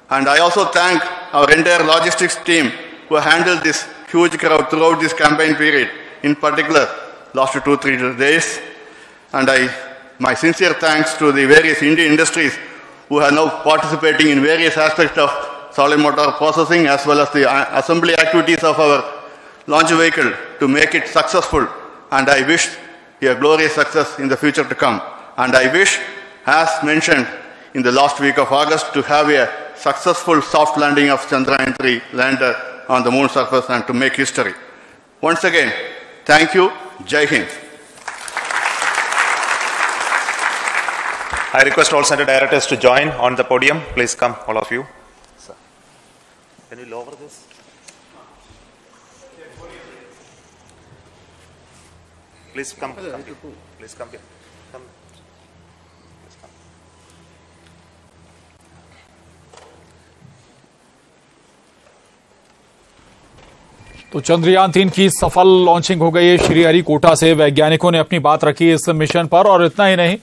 And I also thank our entire logistics team who handled this huge crowd throughout this campaign period, in particular last 2-3 days. And my sincere thanks to the various Indian industries who are now participating in various aspects of solid motor processing as well as the assembly activities of our launch vehicle to make it successful. And I wish a glorious success in the future to come. And I wish, as mentioned in the last week of August, to have a successful soft landing of Chandrayaan-3 lander on the moon surface and to make history. Once again, thank you. Jai Hind. I request all center directors to join on the podium. Please come, all of you. Sir. Can you lower this? Please come. Please come here. Come. Please come. तो चंद्रयान-3 की सफल launching हो गई है श्रीहरिकोटा से। वैज्ञानिकों ने अपनी बात रखी इस मिशन पर, और इतना ही नहीं,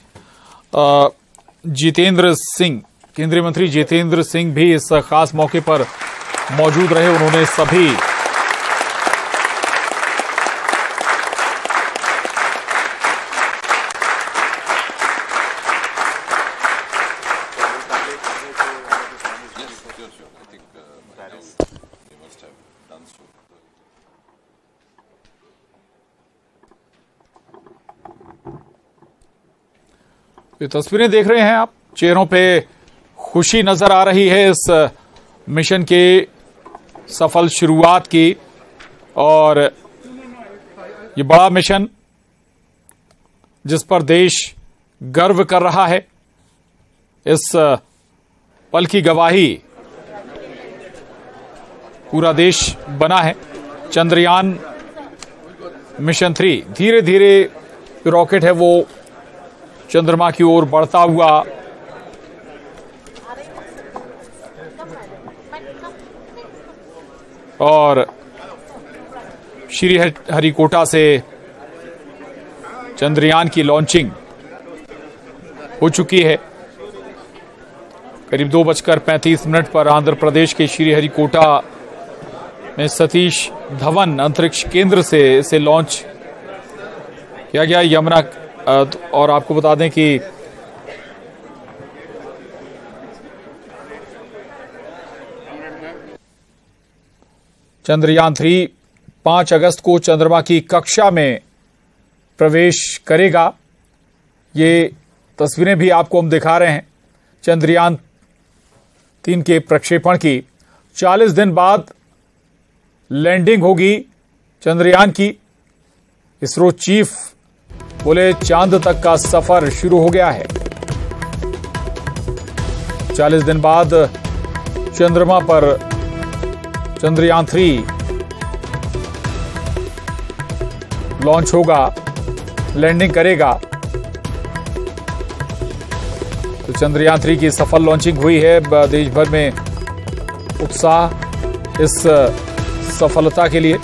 जितेंद्र सिंह, केंद्रीय मंत्री जितेंद्र सिंह भी इस खास मौके पर मौजूद रहे। उन्होंने सभी ये तस्वीरें देख रहे हैं आप, चेहरों पे खुशी नजर आ रही है इस मिशन के सफल शुरुआत की। और ये बड़ा मिशन जिस पर देश गर्व कर रहा है, इस पल की गवाही पूरा देश बना है। चंद्रयान मिशन 3 धीरे धीरे रॉकेट है वो चंद्रमा की ओर बढ़ता हुआ और श्रीहरिकोटा से चंद्रयान की लॉन्चिंग हो चुकी है। करीब 2:35 पर आंध्र प्रदेश के श्रीहरिकोटा में सतीश धवन अंतरिक्ष केंद्र से इसे लॉन्च किया गया यमुना। और आपको बता दें कि चंद्रयान-3 5 अगस्त को चंद्रमा की कक्षा में प्रवेश करेगा। ये तस्वीरें भी आपको हम दिखा रहे हैं चंद्रयान-3 के प्रक्षेपण की। 40 दिन बाद लैंडिंग होगी चंद्रयान की। इसरो चीफ बोले चांद तक का सफर शुरू हो गया है। 40 दिन बाद चंद्रमा पर चंद्रयान-3 लॉन्च होगा, लैंडिंग करेगा। तो चंद्रयान-3 की सफल लॉन्चिंग हुई है। देश भर में उत्साह इस सफलता के लिए।